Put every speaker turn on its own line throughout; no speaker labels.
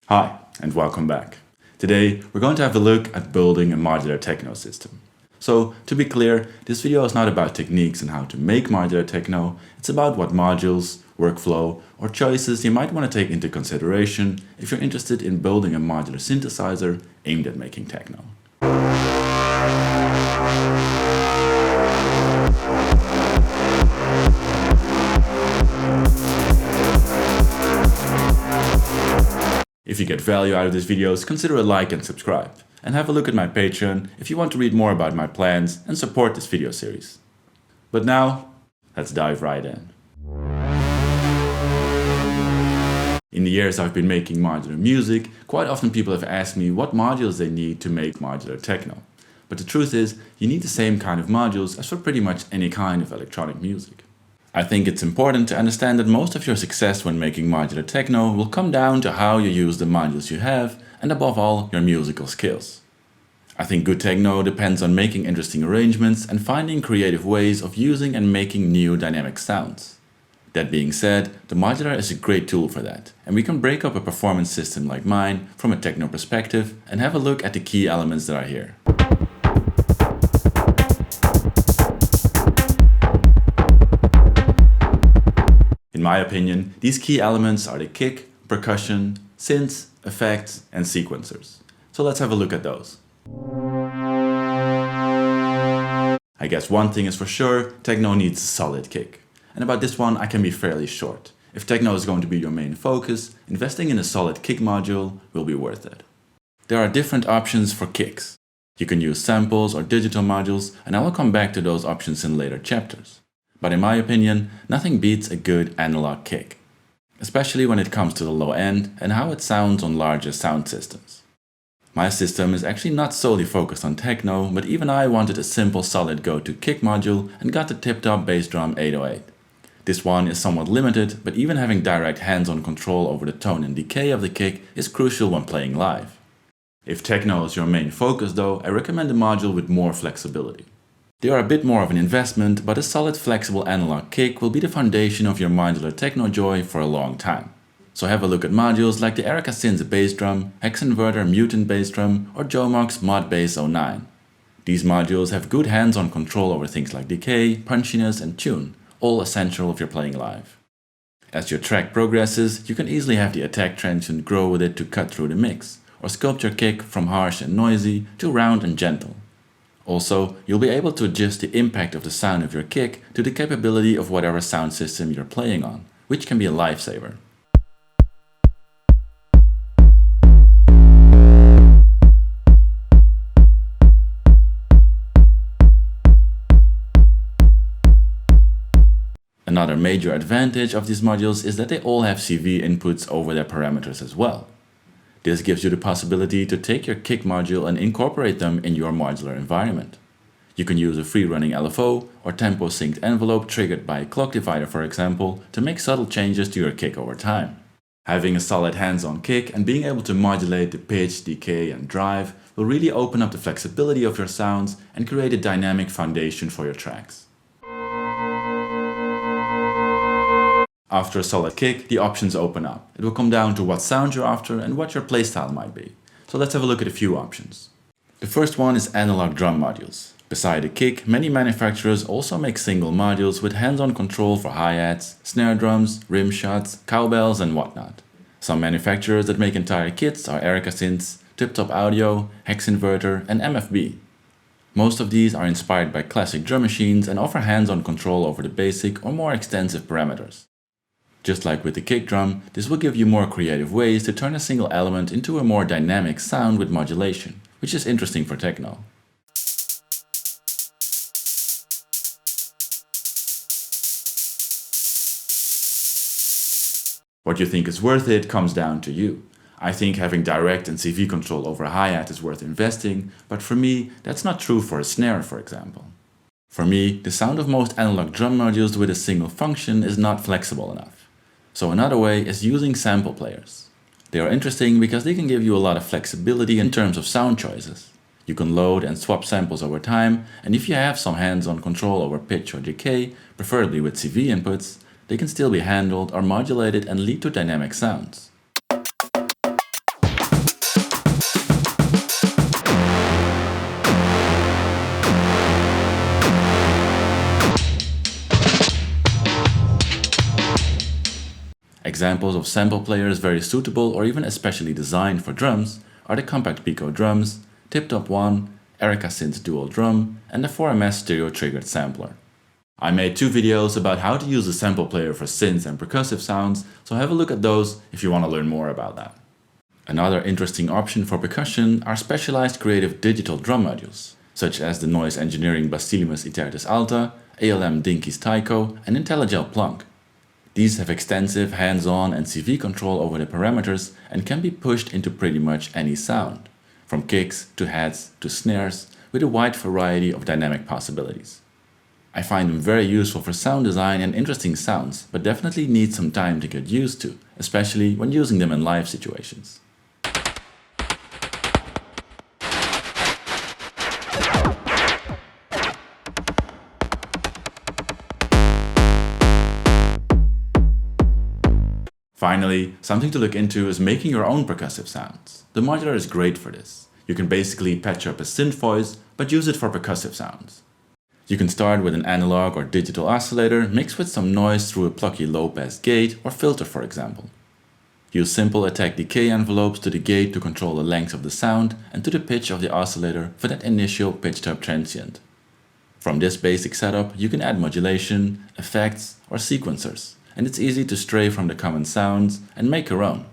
Hi, and welcome back. Today, we're going to have a look at building a modular techno system. So, to be clear, this video is not about techniques and how to make modular techno, it's about what modules, workflow, or choices you might want to take into consideration if you're interested in building a modular synthesizer aimed at making techno. If you get value out of these videos, consider a like and subscribe. And have a look at my Patreon if you want to read more about my plans and support this video series. But now, let's dive right in. In the years I've been making modular music, quite often people have asked me what modules they need to make modular techno. But the truth is, you need the same kind of modules as for pretty much any kind of electronic music. I think it's important to understand that most of your success when making modular techno will come down to how you use the modules you have and above all, your musical skills. I think good techno depends on making interesting arrangements and finding creative ways of using and making new dynamic sounds. That being said, the modular is a great tool for that, and we can break up a performance system like mine from a techno perspective and have a look at the key elements that are here. In my opinion, these key elements are the kick, percussion, synths, effects, and sequencers. So let's have a look at those. I guess one thing is for sure, techno needs a solid kick. And about this one I can be fairly short. If techno is going to be your main focus, investing in a solid kick module will be worth it. There are different options for kicks. You can use samples or digital modules, and I will come back to those options in later chapters. But in my opinion, nothing beats a good analog kick, especially when it comes to the low end and how it sounds on larger sound systems. My system is actually not solely focused on techno, but even I wanted a simple solid go-to kick module and got the tip-top bass drum 808. This one is somewhat limited, but even having direct hands-on control over the tone and decay of the kick is crucial when playing live. If techno is your main focus though, I recommend a module with more flexibility. They are a bit more of an investment, but a solid flexible analog kick will be the foundation of your modular techno joy for a long time. So have a look at modules like the Erica Synths bass drum, Hex Inverter Mutant bass drum, or Jomox Mod Bass 09. These modules have good hands-on control over things like decay, punchiness, and tune, all essential if you're playing live. As your track progresses, you can easily have the attack transient grow with it to cut through the mix, or sculpt your kick from harsh and noisy to round and gentle. Also, you'll be able to adjust the impact of the sound of your kick to the capability of whatever sound system you're playing on, which can be a lifesaver. Another major advantage of these modules is that they all have CV inputs over their parameters as well. This gives you the possibility to take your kick module and incorporate them in your modular environment. You can use a free-running LFO or tempo-synced envelope triggered by a clock divider, for example, to make subtle changes to your kick over time. Having a solid hands-on kick and being able to modulate the pitch, decay, and drive will really open up the flexibility of your sounds and create a dynamic foundation for your tracks. After a solid kick, the options open up. It will come down to what sound you're after and what your playstyle might be. So let's have a look at a few options. The first one is analog drum modules. Beside the kick, many manufacturers also make single modules with hands-on control for hi-hats, snare drums, rim shots, cowbells, and whatnot. Some manufacturers that make entire kits are Erica Synths, Tip-Top Audio, Hex Inverter, and MFB. Most of these are inspired by classic drum machines and offer hands-on control over the basic or more extensive parameters. Just like with the kick drum, this will give you more creative ways to turn a single element into a more dynamic sound with modulation, which is interesting for techno. What you think is worth it comes down to you. I think having direct and CV control over a hi-hat is worth investing, but for me, that's not true for a snare, for example. For me, the sound of most analog drum modules with a single function is not flexible enough. So another way is using sample players. They are interesting because they can give you a lot of flexibility in terms of sound choices. You can load and swap samples over time, and if you have some hands-on control over pitch or decay, preferably with CV inputs, they can still be handled or modulated and lead to dynamic sounds. Examples of sample players very suitable or even especially designed for drums are the Compact Pico drums, Tip Top 1, Erica Synths Dual Drum, and the 4MS Stereo Triggered Sampler. I made 2 videos about how to use a sample player for synths and percussive sounds, so have a look at those if you want to learn more about that. Another interesting option for percussion are specialized creative digital drum modules, such as the Noise Engineering Basilimus Itertis Alta, ALM Dinky's Tycho, and IntelliGel Plunk. These have extensive hands-on and CV control over the parameters and can be pushed into pretty much any sound, from kicks to hats to snares, with a wide variety of dynamic possibilities. I find them very useful for sound design and interesting sounds, but definitely need some time to get used to, especially when using them in live situations. Finally, something to look into is making your own percussive sounds. The modular is great for this. You can basically patch up a synth voice, but use it for percussive sounds. You can start with an analog or digital oscillator mixed with some noise through a plucky low-pass gate or filter, for example. Use simple attack decay envelopes to the gate to control the length of the sound and to the pitch of the oscillator for that initial pitched-up transient. From this basic setup, you can add modulation, effects, or sequencers, and it's easy to stray from the common sounds and make your own.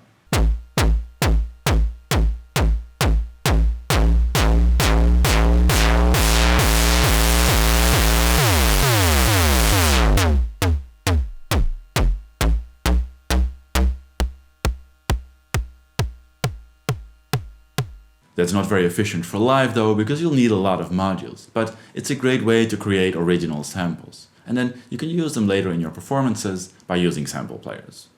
That's not very efficient for live though, because you'll need a lot of modules, but it's a great way to create original samples. And then you can use them later in your performances by using sample players.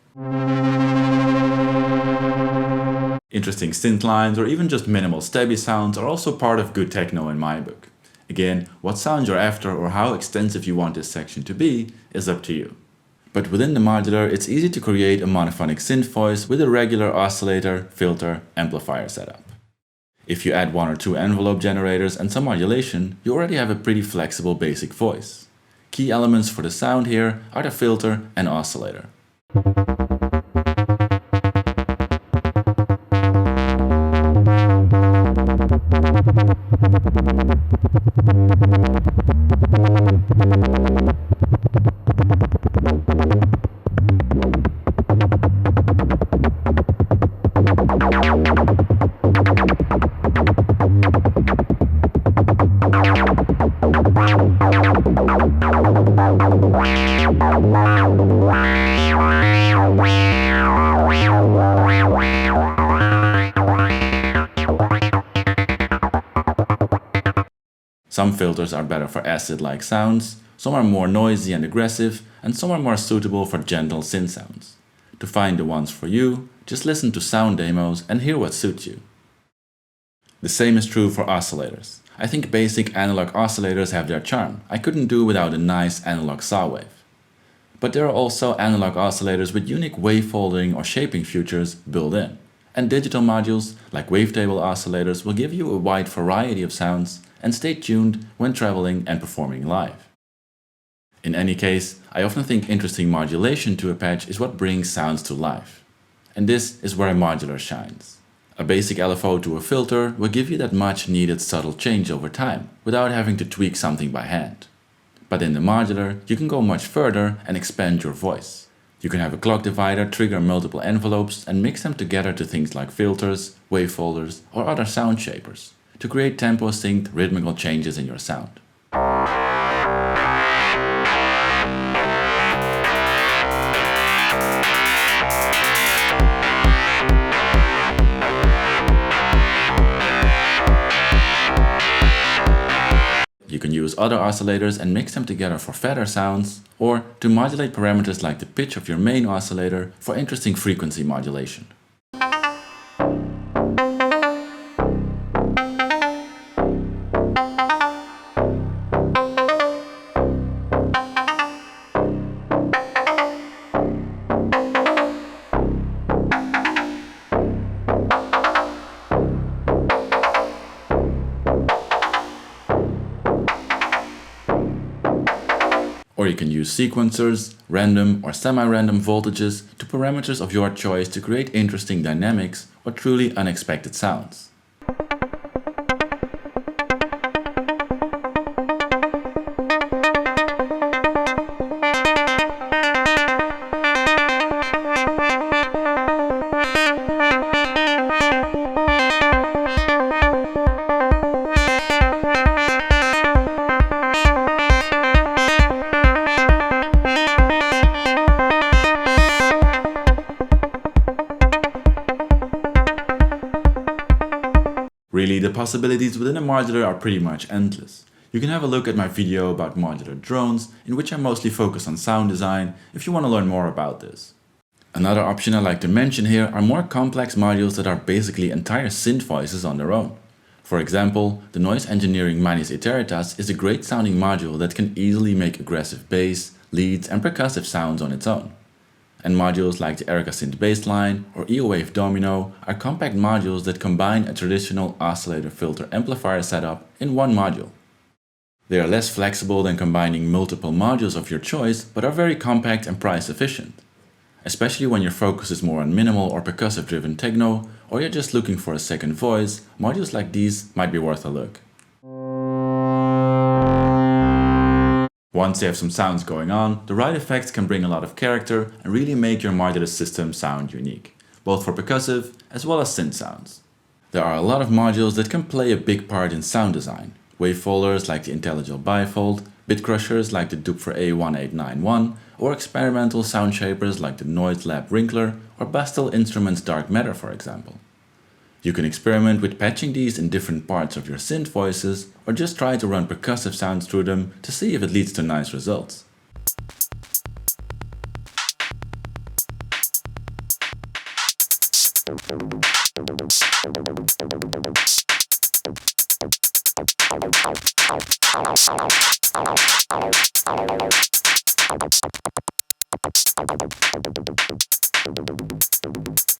Interesting synth lines or even just minimal stabby sounds are also part of good techno in my book. Again, what sound you're after or how extensive you want this section to be is up to you. But within the modular, it's easy to create a monophonic synth voice with a regular oscillator, filter, amplifier setup. If you add 1 or 2 envelope generators and some modulation, you already have a pretty flexible basic voice. Key elements for the sound here are the filter and oscillator. Some filters are better for acid-like sounds, some are more noisy and aggressive, and some are more suitable for gentle synth sounds. To find the ones for you, just listen to sound demos and hear what suits you. The same is true for oscillators. I think basic analog oscillators have their charm. I couldn't do without a nice analog saw wave. But there are also analog oscillators with unique wavefolding or shaping features built in. And digital modules, like wavetable oscillators, will give you a wide variety of sounds, and stay tuned when traveling and performing live. In any case, I often think interesting modulation to a patch is what brings sounds to life. And this is where a modular shines. A basic LFO to a filter will give you that much needed subtle change over time, without having to tweak something by hand. But in the modular, you can go much further and expand your voice. You can have a clock divider trigger multiple envelopes and mix them together to things like filters, wavefolders, or other sound shapers, to create tempo-synced rhythmical changes in your sound. You can use other oscillators and mix them together for fatter sounds, or to modulate parameters like the pitch of your main oscillator for interesting frequency modulation. Or Or you can use sequencers, random or semi-random voltages to parameters of your choice to create interesting dynamics or truly unexpected sounds. Really, the possibilities within a modular are pretty much endless. You can have a look at my video about modular drones, in which I mostly focus on sound design, if you want to learn more about this. Another option I like to mention here are more complex modules that are basically entire synth voices on their own. For example, the noise engineering Manis Eteritas is a great sounding module that can easily make aggressive bass, leads and percussive sounds on its own. And modules like the Erica Synth Bassline or EO-Wave Domino are compact modules that combine a traditional oscillator filter amplifier setup in one module. They are less flexible than combining multiple modules of your choice, but are very compact and price efficient. Especially when your focus is more on minimal or percussive driven techno, or you're just looking for a second voice, modules like these might be worth a look. Once you have some sounds going on, the right effects can bring a lot of character and really make your modular system sound unique, both for percussive as well as synth sounds. There are a lot of modules that can play a big part in sound design. Wavefolders like the Intelligible Bifold, bit crushers like the Doopfer A1891, or experimental sound shapers like the Noise Lab Wrinkler or Bastel Instruments Dark Matter, for example. You can experiment with patching these in different parts of your synth voices, or just try to run percussive sounds through them to see if it leads to nice results.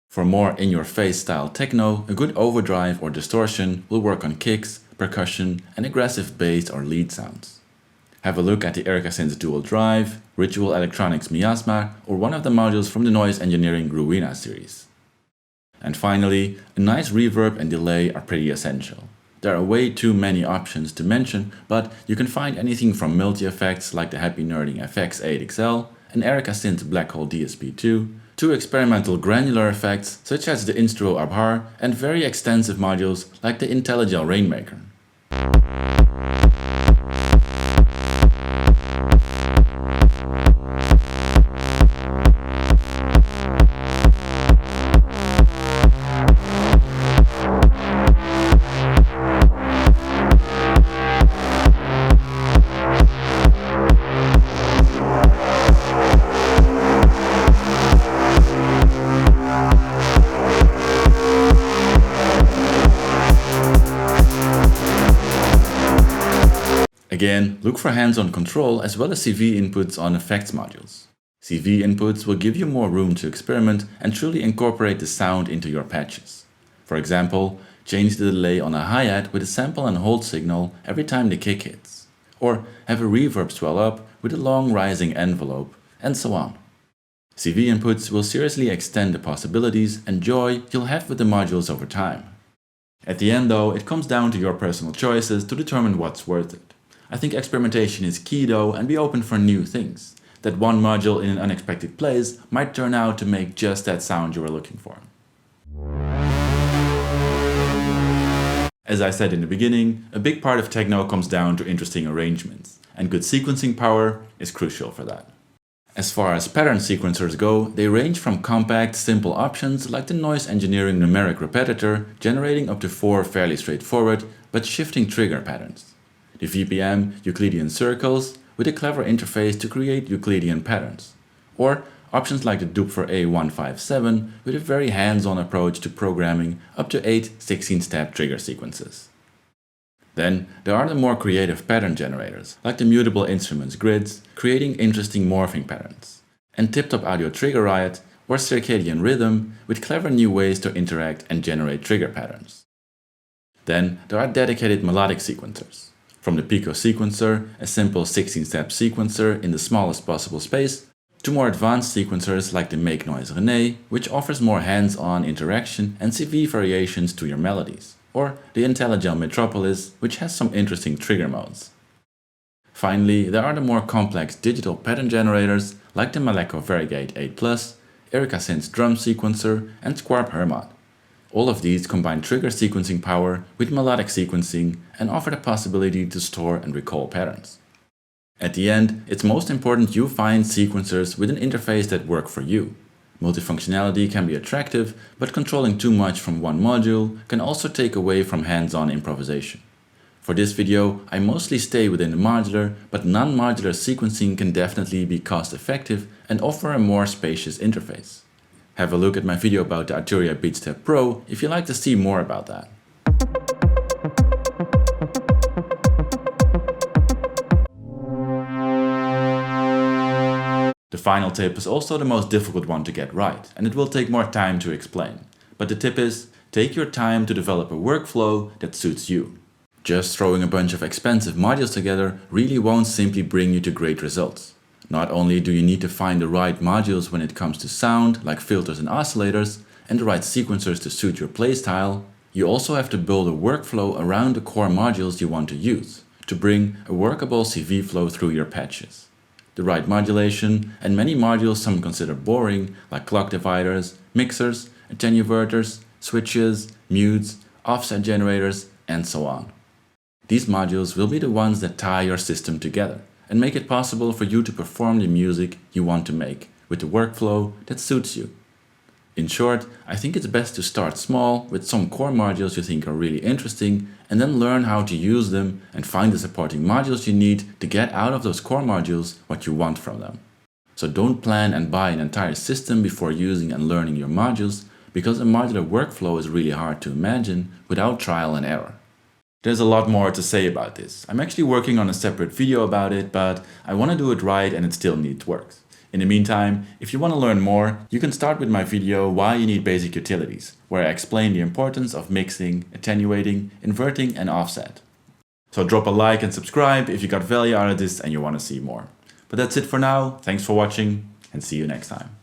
For more in-your-face style techno, a good overdrive or distortion will work on kicks, percussion and aggressive bass or lead sounds. Have a look at the Erica Synths Dual Drive, Ritual Electronics Miasma or one of the modules from the Noise Engineering Ruina series. And finally, a nice reverb and delay are pretty essential. There are way too many options to mention, but you can find anything from multi-effects like the Happy Nerding FX8XL and Erica Synth Black Hole DSP2, to experimental granular effects such as the Instro Abhar and very extensive modules like the IntelliGel Rainmaker. Again, look for hands-on control as well as CV inputs on effects modules. CV inputs will give you more room to experiment and truly incorporate the sound into your patches. For example, change the delay on a hi-hat with a sample and hold signal every time the kick hits. Or have a reverb swell up with a long rising envelope, and so on. CV inputs will seriously extend the possibilities and joy you'll have with the modules over time. At the end though, it comes down to your personal choices to determine what's worth it. I think experimentation is key though, and be open for new things. That one module in an unexpected place might turn out to make just that sound you were looking for. As I said in the beginning, a big part of techno comes down to interesting arrangements, and good sequencing power is crucial for that. As far as pattern sequencers go, they range from compact, simple options like the Noise Engineering Numeric Repetitor, generating up to 4 fairly straightforward but shifting trigger patterns. The VPM Euclidean circles with a clever interface to create Euclidean patterns. Or options like the Doopfer A157 with a very hands-on approach to programming up to 8 16-step trigger sequences. Then there are the more creative pattern generators, like the Mutable Instruments grids, creating interesting morphing patterns. And Tip Top Audio Trigger Riot or Circadian Rhythm with clever new ways to interact and generate trigger patterns. Then there are dedicated melodic sequencers. From the Pico sequencer, a simple 16-step sequencer in the smallest possible space, to more advanced sequencers like the Make Noise René, which offers more hands-on interaction and CV variations to your melodies, or the IntelliGel Metropolis, which has some interesting trigger modes. Finally, there are the more complex digital pattern generators like the Maleko Variegate 8+, Erica Synths drum sequencer, and Squarp Hermod. All of these combine trigger sequencing power with melodic sequencing and offer the possibility to store and recall patterns. At the end, it's most important you find sequencers with an interface that work for you. Multifunctionality can be attractive, but controlling too much from one module can also take away from hands-on improvisation. For this video, I mostly stay within the modular, but non-modular sequencing can definitely be cost-effective and offer a more spacious interface. Have a look at my video about the Arturia BeatStep Pro if you'd like to see more about that. The final tip is also the most difficult one to get right, and it will take more time to explain. But the tip is, take your time to develop a workflow that suits you. Just throwing a bunch of expensive modules together really won't simply bring you to great results. Not only do you need to find the right modules when it comes to sound, like filters and oscillators, and the right sequencers to suit your playstyle, you also have to build a workflow around the core modules you want to use, to bring a workable CV flow through your patches. The right modulation, and many modules some consider boring, like clock dividers, mixers, attenuverters, switches, mutes, offset generators, and so on. These modules will be the ones that tie your system together and make it possible for you to perform the music you want to make with the workflow that suits you. In short, I think it's best to start small with some core modules you think are really interesting and then learn how to use them and find the supporting modules you need to get out of those core modules what you want from them. So don't plan and buy an entire system before using and learning your modules, because a modular workflow is really hard to imagine without trial and error. There's a lot more to say about this. I'm actually working on a separate video about it, but I want to do it right and it still needs work. In the meantime, if you want to learn more, you can start with my video Why You Need Basic Utilities, where I explain the importance of mixing, attenuating, inverting and offset. So drop a like and subscribe if you got value out of this and you want to see more. But that's it for now, thanks for watching and see you next time.